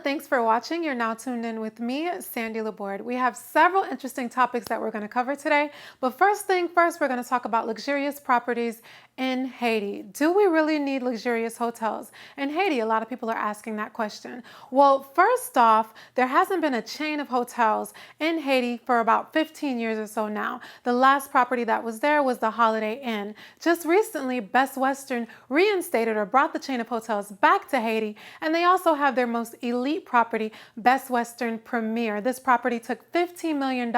and thanks for watching. You're now tuned in with me, Sandy Laborde. We have several interesting topics that we're going to cover today, but first thing first, we're going to talk about luxurious properties in Haiti. Do we really need luxurious hotels in Haiti? A lot of people are asking that question. Well, first off, there hasn't been a chain of hotels in Haiti for about 15 years or so now. The last property that was there was the Holiday Inn. Just recently, Best Western reinstated or brought the chain of hotels back to Haiti, and they also have their most elite property, Best Western Premier. This property took $15 million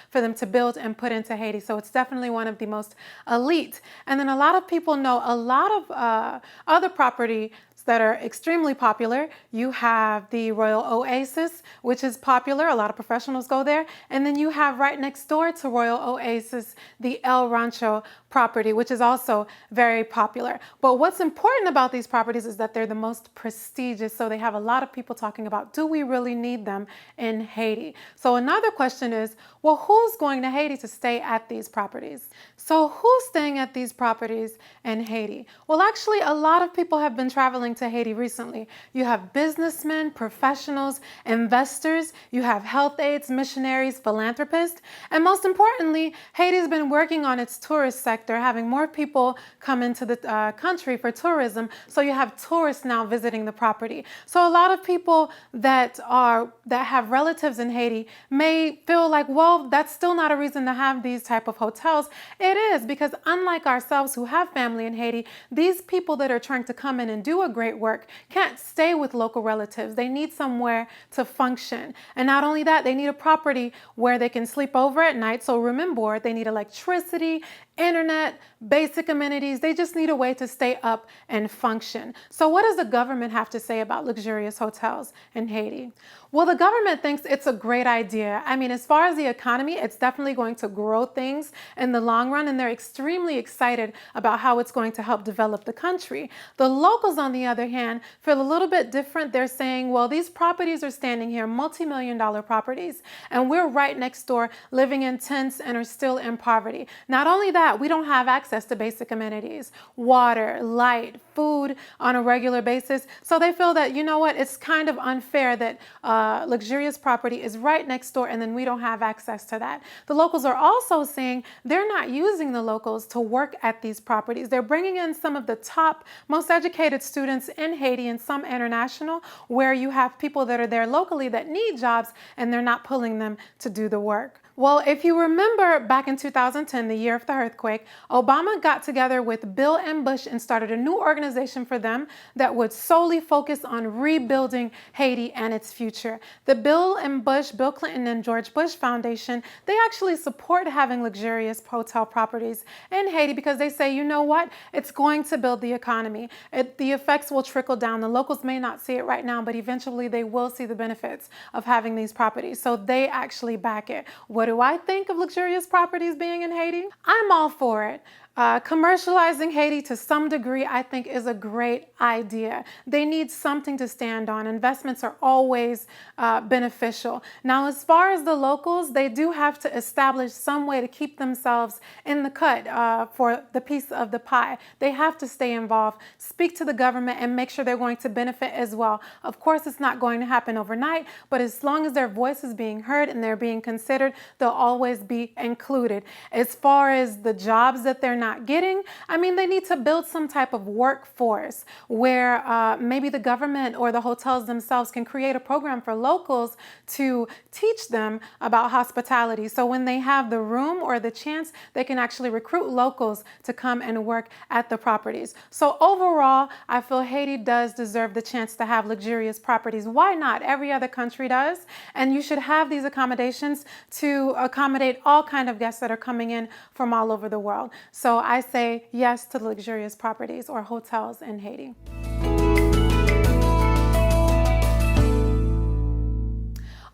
for them to build and put into Haiti, so it's definitely one of the most elite. And then a lot of people know a lot of other property that are extremely popular. You have the Royal Oasis, which is popular. A lot of professionals go there. And then you have right next door to Royal Oasis, the El Rancho property, which is also very popular. But what's important about these properties is that they're the most prestigious. So they have a lot of people talking about, do we really need them in Haiti? So another question is, well, who's going to Haiti to stay at these properties? So who's staying at these properties in Haiti? Well, actually, a lot of people have been traveling to Haiti recently. You have businessmen, professionals, investors, you have health aides, missionaries, philanthropists, and most importantly, Haiti's been working on its tourist sector, having more people come into the country for tourism. So you have tourists now visiting the property. So a lot of people that have relatives in Haiti may feel like, well, that's still not a reason to have these type of hotels. It is, because unlike ourselves who have family in Haiti, these people that are trying to come in and do a great work can't stay with local relatives. They need somewhere to function. And not only that, they need a property where they can sleep over at night, so room and board. They need electricity, internet, basic amenities. They just need a way to stay up and function. So what does the government have to say about luxurious hotels in Haiti? Well, the government thinks it's a great idea. I mean, as far as the economy, it's definitely going to grow things in the long run, and they're extremely excited about how it's going to help develop the country. The locals, on the other hand, feel a little bit different. They're saying, well, these properties are standing here, multi-million-dollar properties, and we're right next door living in tents and are still in poverty. Not only that, we don't have access to basic amenities, water, light, food on a regular basis. So they feel that, you know what, it's kind of unfair that luxurious property is right next door and then we don't have access to that. The locals are also saying they're not using the locals to work at these properties. They're bringing in some of the top, most educated students in Haiti and some international, where you have people that are there locally that need jobs and they're not pulling them to do the work. Well, if you remember back in 2010, the year of the earthquake, Obama got together with Bill and Bush and started a new organization for them that would solely focus on rebuilding Haiti and its future. The Bill Clinton and George Bush Foundation, they actually support having luxurious hotel properties in Haiti because they say, you know what, it's going to build the economy. The effects will trickle down. The locals may not see it right now, but eventually they will see the benefits of having these properties. So they actually back it. What do I think of luxurious properties being in Haiti? I'm all for it. Commercializing Haiti to some degree, I think, is a great idea. They need something to stand on. Investments are always beneficial. Now, as far as the locals, they do have to establish some way to keep themselves in the cut for the piece of the pie. They have to stay involved, speak to the government, and make sure they're going to benefit as well. Of course, it's not going to happen overnight, but as long as their voice is being heard and they're being considered, they'll always be included. As far as the jobs that they're not getting, I mean, they need to build some type of workforce where maybe the government or the hotels themselves can create a program for locals to teach them about hospitality. So when they have the room or the chance, they can actually recruit locals to come and work at the properties. So overall, I feel Haiti does deserve the chance to have luxurious properties. Why not? Every other country does. And you should have these accommodations to accommodate all kinds of guests that are coming in from all over the world. So I say yes to luxurious properties or hotels in Haiti.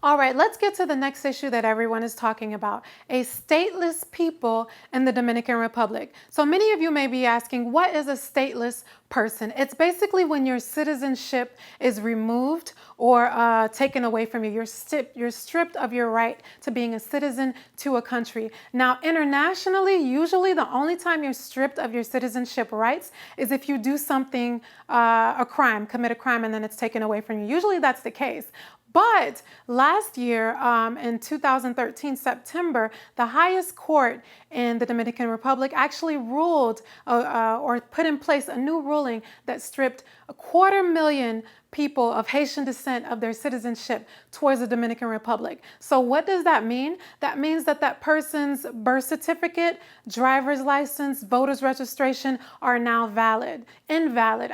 All right, let's get to the next issue that everyone is talking about, a stateless people in the Dominican Republic. So many of you may be asking, what is a stateless person? It's basically when your citizenship is removed or taken away from you. You're stripped of your right to being a citizen to a country. Now, internationally, usually the only time you're stripped of your citizenship rights is if you do something, a crime, commit a crime, and then it's taken away from you. Usually that's the case. But last year, in 2013, September, the highest court in the Dominican Republic actually ruled or put in place a new ruling that stripped 250,000 people of Haitian descent of their citizenship towards the Dominican Republic. So what does that mean? That means that that person's birth certificate, driver's license, voter's registration are now invalid.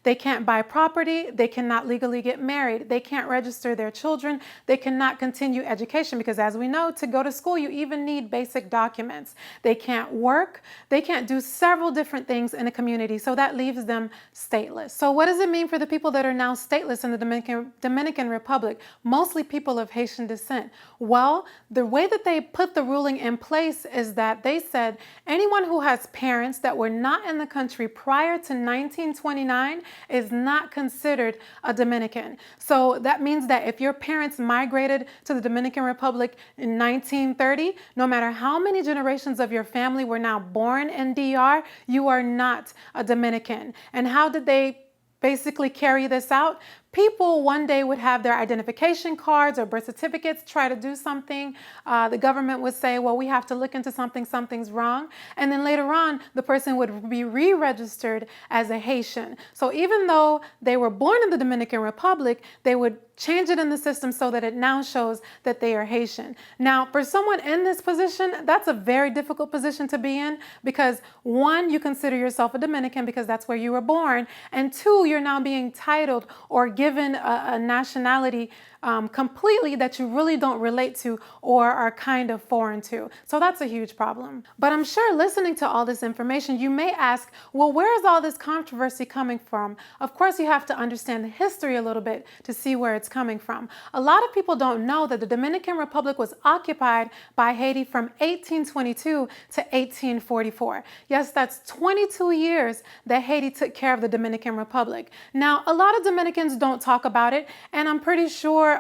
They can't buy property. They cannot legally get married. They can't register their children. They cannot continue education because, as we know, to go to school, you even need basic documents. They can't work. They can't do several different things in a community. So that leaves them stateless. So what does it mean for the people that are now stateless in the Dominican Republic, mostly people of Haitian descent? Well, the way that they put the ruling in place is that they said anyone who has parents that were not in the country prior to 1929 is not considered a Dominican. So that means that if your parents migrated to the Dominican Republic in 1930, no matter how many generations of your family were now born in DR, you are not a Dominican. And how did they basically carry this out? People one day would have their identification cards or birth certificates, try to do something. The government would say, well, we have to look into something, something's wrong. And then later on, the person would be re-registered as a Haitian. So even though they were born in the Dominican Republic, they would change it in the system so that it now shows that they are Haitian. Now, for someone in this position, that's a very difficult position to be in because, one, you consider yourself a Dominican because that's where you were born, and two, you're now being titled or given a nationality completely that you really don't relate to or are kind of foreign to. So that's a huge problem. But I'm sure listening to all this information, you may ask, well, where is all this controversy coming from? Of course, you have to understand the history a little bit to see where it's coming from. A lot of people don't know that the Dominican Republic was occupied by Haiti from 1822 to 1844. Yes, that's 22 years that Haiti took care of the Dominican Republic. Now, a lot of Dominicans don't talk about it, and I'm pretty sure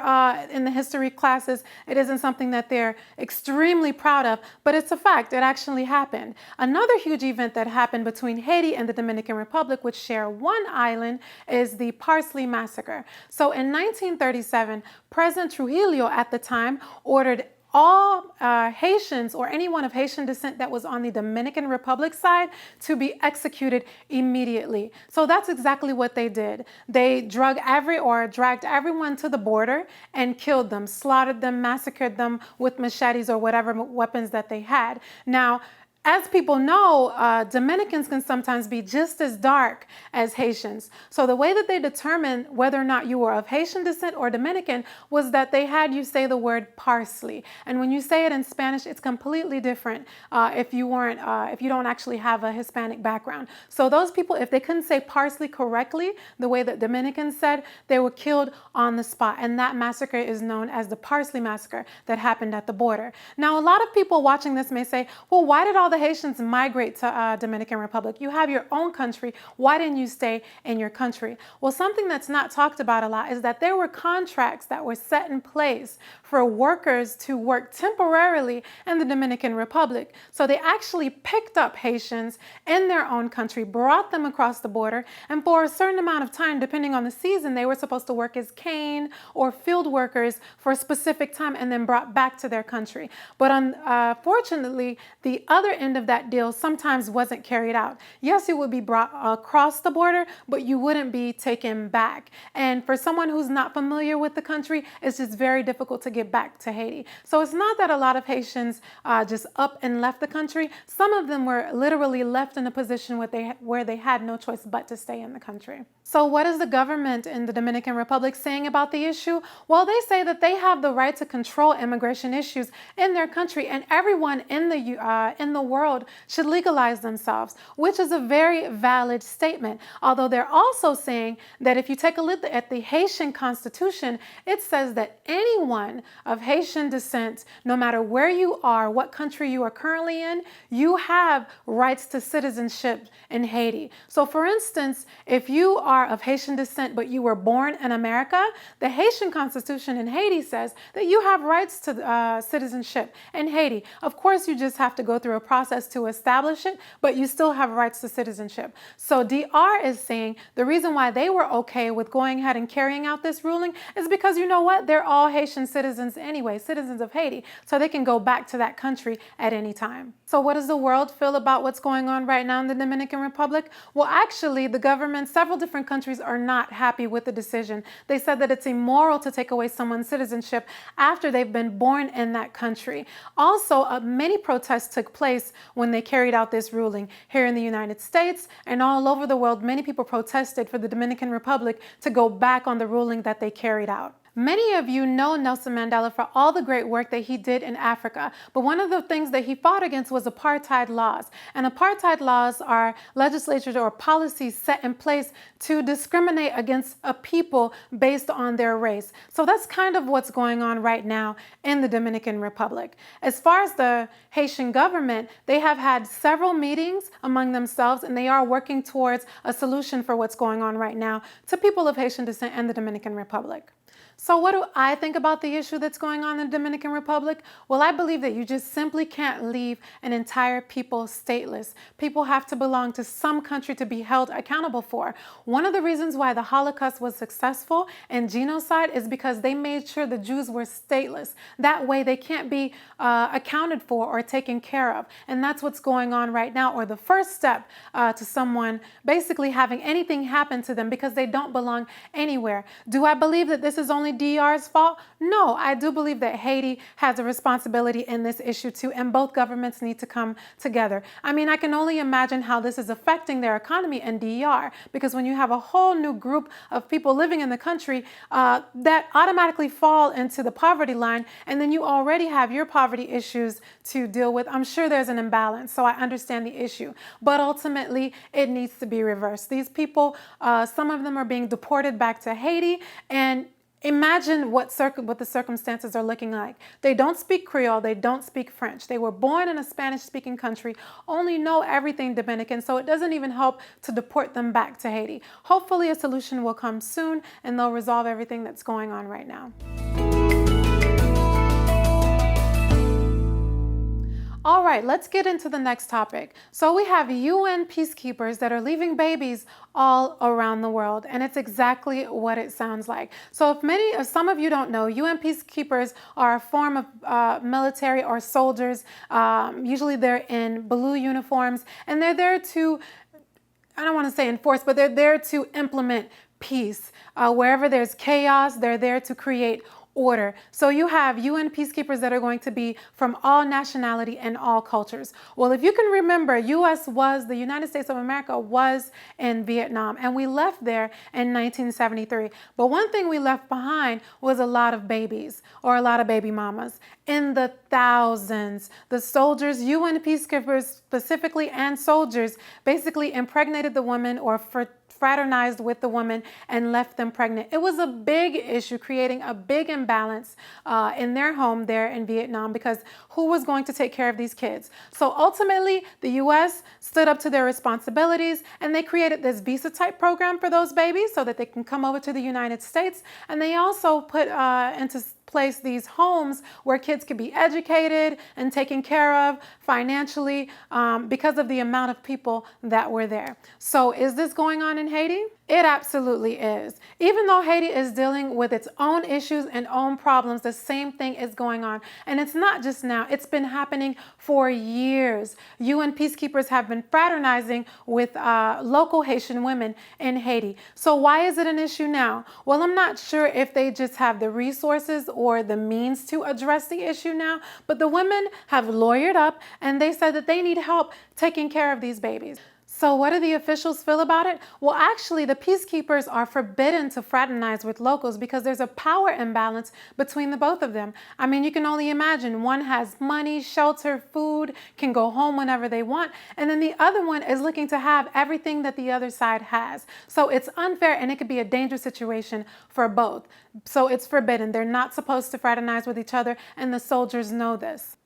in the history classes, it isn't something that they're extremely proud of, but it's a fact. It actually happened. Another huge event that happened between Haiti and the Dominican Republic, which share one island, is the Parsley Massacre. So in 1937, President Trujillo at the time ordered all Haitians or anyone of Haitian descent that was on the Dominican Republic side to be executed immediately. So that's exactly what they did. They dragged everyone to the border and killed them, slaughtered them, massacred them with machetes or whatever weapons that they had. Now, as people know, Dominicans can sometimes be just as dark as Haitians. So the way that they determined whether or not you were of Haitian descent or Dominican was that they had you say the word parsley. And when you say it in Spanish, it's completely different if you don't actually have a Hispanic background. So those people, if they couldn't say parsley correctly, the way that Dominicans said, they were killed on the spot. And that massacre is known as the Parsley Massacre that happened at the border. Now, a lot of people watching this may say, well, why did all the Haitians migrate to Dominican Republic? You have your own country. Why didn't you stay in your country? Well, something that's not talked about a lot is that there were contracts that were set in place for workers to work temporarily in the Dominican Republic. So they actually picked up Haitians in their own country, brought them across the border, and for a certain amount of time, depending on the season, they were supposed to work as cane or field workers for a specific time and then brought back to their country. But unfortunately, the other end of that deal sometimes wasn't carried out. Yes, you would be brought across the border, but you wouldn't be taken back. And for someone who's not familiar with the country, it's just very difficult to get back to Haiti. So it's not that a lot of Haitians just up and left the country. Some of them were literally left in a position where they had no choice but to stay in the country. So what is the government in the Dominican Republic saying about the issue? Well, they say that they have the right to control immigration issues in their country, and everyone in the world world should legalize themselves, which is a very valid statement. Although they're also saying that if you take a look at the Haitian Constitution, it says that anyone of Haitian descent, no matter where you are, what country you are currently in, you have rights to citizenship in Haiti. So for instance, if you are of Haitian descent but you were born in America, the Haitian Constitution in Haiti says that you have rights to citizenship in Haiti. Of course, you just have to go through a process to establish it, but you still have rights to citizenship. So DR is saying the reason why they were okay with going ahead and carrying out this ruling is because, you know what, they're all Haitian citizens anyway, citizens of Haiti, so they can go back to that country at any time. So what does the world feel about what's going on right now in the Dominican Republic? Well, actually, the government, several different countries are not happy with the decision. They said that it's immoral to take away someone's citizenship after they've been born in that country. Also, many protests took place when they carried out this ruling. Here in the United States and all over the world, many people protested for the Dominican Republic to go back on the ruling that they carried out. Many of you know Nelson Mandela for all the great work that he did in Africa, but one of the things that he fought against was apartheid laws. And apartheid laws are legislatures or policies set in place to discriminate against a people based on their race. So that's kind of what's going on right now in the Dominican Republic. As far as the Haitian government, they have had several meetings among themselves, and they are working towards a solution for what's going on right now to people of Haitian descent in the Dominican Republic. So what do I think about the issue that's going on in the Dominican Republic? Well, I believe that you just simply can't leave an entire people stateless. People have to belong to some country to be held accountable for. One of the reasons why the Holocaust was successful and genocide is because they made sure the Jews were stateless. That way they can't be accounted for or taken care of. And that's what's going on right now, or the first step to someone basically having anything happen to them because they don't belong anywhere. Do I believe that this is only DR's fault? No, I do believe that Haiti has a responsibility in this issue too, and both governments need to come together. I mean, I can only imagine how this is affecting their economy in DR, because when you have a whole new group of people living in the country that automatically fall into the poverty line, and then you already have your poverty issues to deal with, I'm sure there's an imbalance, so I understand the issue. But ultimately, it needs to be reversed. These people, some of them are being deported back to Haiti, and imagine what the circumstances are looking like. They don't speak Creole, they don't speak French. They were born in a Spanish-speaking country, only know everything Dominican, so it doesn't even help to deport them back to Haiti. Hopefully a solution will come soon and they'll resolve everything that's going on right now. All right, let's get into the next topic. So we have UN peacekeepers that are leaving babies all around the world, and it's exactly what it sounds like. So if some of you don't know, UN peacekeepers are a form of military or soldiers. Usually they're in blue uniforms, and they're there to, I don't want to say enforce, but they're there to implement peace. Wherever there's chaos, they're there to create order. So you have UN peacekeepers that are going to be from all nationality and all cultures. Well, if you can remember, the United States of America was in Vietnam, and we left there in 1973. But one thing we left behind was a lot of babies, or a lot of baby mamas, in the thousands. The soldiers, UN peacekeepers specifically, and soldiers basically impregnated the women or fraternized with the woman and left them pregnant. It was a big issue, creating a big imbalance in their home there in Vietnam, because who was going to take care of these kids? So ultimately, the U.S. stood up to their responsibilities, and they created this visa type program for those babies so that they can come over to the United States. And they also put into place these homes where kids could be educated and taken care of financially because of the amount of people that were there. So is this going on in Haiti? It absolutely is. Even though Haiti is dealing with its own issues and own problems, the same thing is going on. And it's not just now, it's been happening for years. UN peacekeepers have been fraternizing with local Haitian women in Haiti. So why is it an issue now? Well, I'm not sure if they just have the resources or the means to address the issue now, but the women have lawyered up and they said that they need help taking care of these babies. So what do the officials feel about it? Well, actually, the peacekeepers are forbidden to fraternize with locals because there's a power imbalance between the both of them. I mean, you can only imagine one has money, shelter, food, can go home whenever they want, and then the other one is looking to have everything that the other side has. So it's unfair and it could be a dangerous situation for both. So it's forbidden. They're not supposed to fraternize with each other, and the soldiers know this.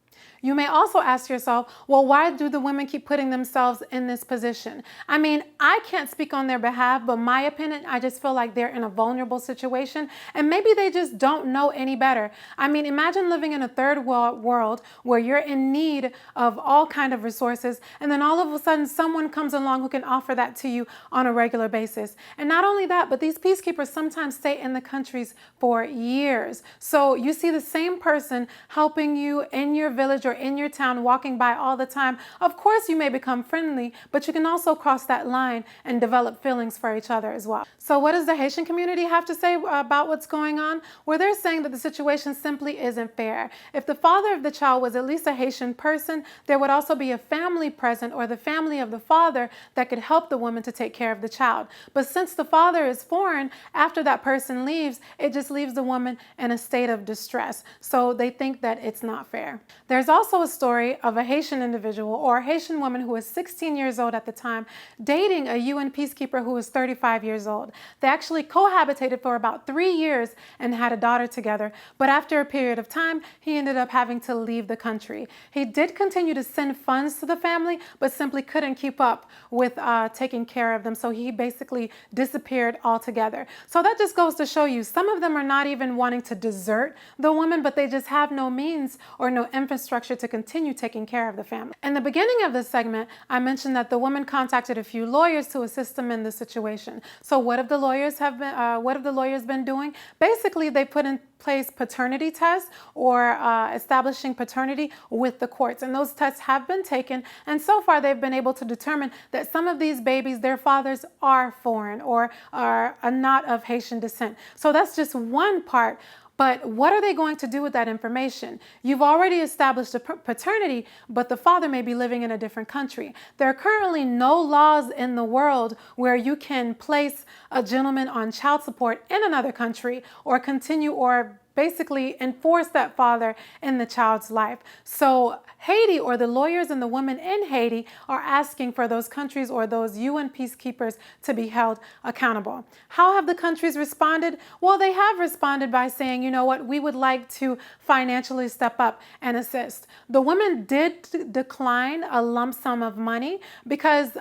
You may also ask yourself, well, why do the women keep putting themselves in this position? I mean, I can't speak on their behalf, but my opinion, I just feel like they're in a vulnerable situation, and maybe they just don't know any better. I mean, imagine living in a third world where you're in need of all kind of resources, and then all of a sudden someone comes along who can offer that to you on a regular basis. And not only that, but these peacekeepers sometimes stay in the countries for years. So you see the same person helping you in your village or in your town, walking by all the time. Of course you may become friendly, but you can also cross that line and develop feelings for each other as well. So what does the Haitian community have to say about what's going on? Well, they're saying that the situation simply isn't fair. If the father of the child was at least a Haitian person, there would also be a family present, or the family of the father, that could help the woman to take care of the child. But since the father is foreign, after that person leaves, it just leaves the woman in a state of distress. So they think that it's not fair. There's also a story of a Haitian individual, or a Haitian woman who was 16 years old at the time, dating a UN peacekeeper who was 35 years old. They actually cohabitated for about 3 years and had a daughter together, but after a period of time, he ended up having to leave the country. He did continue to send funds to the family, but simply couldn't keep up with taking care of them, so he basically disappeared altogether. So that just goes to show you, some of them are not even wanting to desert the woman, but they just have no means or no infrastructure to continue taking care of the family. In the beginning of this segment, I mentioned that the woman contacted a few lawyers to assist them in the situation. So what have the lawyers been doing? Basically, they put in place paternity tests, or establishing paternity with the courts, and those tests have been taken, and so far they've been able to determine that some of these babies, their fathers are foreign or are not of Haitian descent. So that's just one part. But what are they going to do with that information? You've already established a paternity, but the father may be living in a different country. There are currently no laws in the world where you can place a gentleman on child support in another country, or continue or basically enforce that father in the child's life. So Haiti, or the lawyers and the women in Haiti, are asking for those countries or those UN peacekeepers to be held accountable. How have the countries responded? Well, they have responded by saying, you know what, we would like to financially step up and assist. The women did decline a lump sum of money because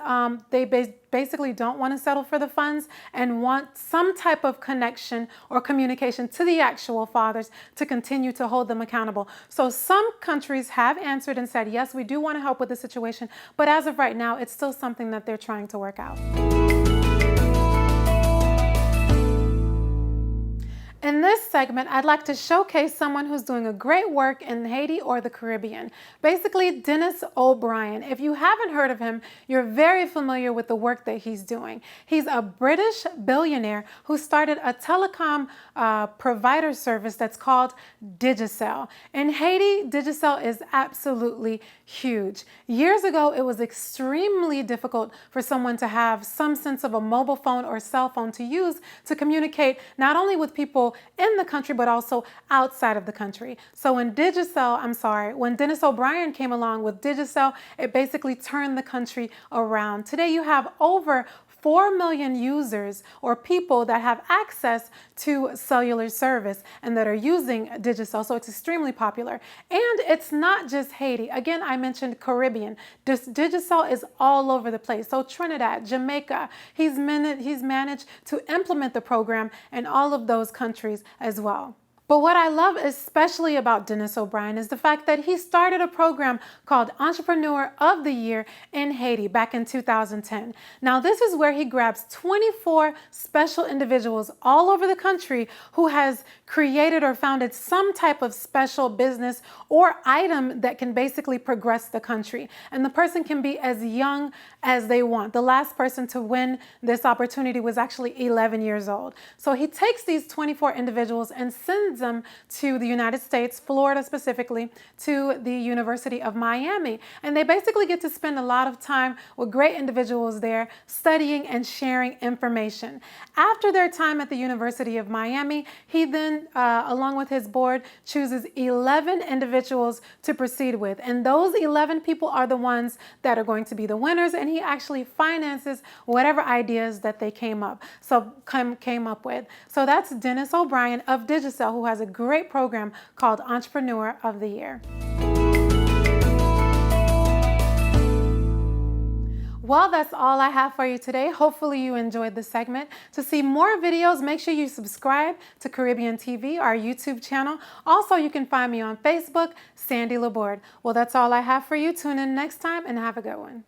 they basically don't want to settle for the funds and want some type of connection or communication to the actual fathers to continue to hold them accountable. So some countries have answered and said, yes, we do want to help with the situation, but as of right now, it's still something that they're trying to work out. In this segment, I'd like to showcase someone who's doing a great work in Haiti or the Caribbean. Basically, Dennis O'Brien. If you haven't heard of him, you're very familiar with the work that he's doing. He's a British billionaire who started a telecom provider service that's called Digicel. In Haiti, Digicel is absolutely huge. Years ago, it was extremely difficult for someone to have some sense of a mobile phone or cell phone to use to communicate not only with people in the country, but also outside of the country. So when Dennis O'Brien came along with Digicel, it basically turned the country around. Today you have over 4 million users, or people that have access to cellular service and that are using Digicel, so it's extremely popular. And it's not just Haiti. Again, I mentioned Caribbean. Digicel is all over the place. So Trinidad, Jamaica, he's managed to implement the program in all of those countries as well. But what I love especially about Dennis O'Brien is the fact that he started a program called Entrepreneur of the Year in Haiti back in 2010. Now, this is where he grabs 24 special individuals all over the country who has created or founded some type of special business or item that can basically progress the country. And the person can be as young as they want. The last person to win this opportunity was actually 11 years old. So he takes these 24 individuals and sends sends them to the United States, Florida specifically, to the University of Miami. And they basically get to spend a lot of time with great individuals there studying and sharing information. After their time at the University of Miami, he then, along with his board, chooses 11 individuals to proceed with. And those 11 people are the ones that are going to be the winners, and he actually finances whatever ideas that they came up with. So that's Dennis O'Brien of Digicel, who has a great program called Entrepreneur of the Year. Well, that's all I have for you today. Hopefully you enjoyed this segment. To see more videos, make sure you subscribe to Caribbean TV, our YouTube channel. Also, you can find me on Facebook, Sandy Laborde. Well, that's all I have for you. Tune in next time and have a good one.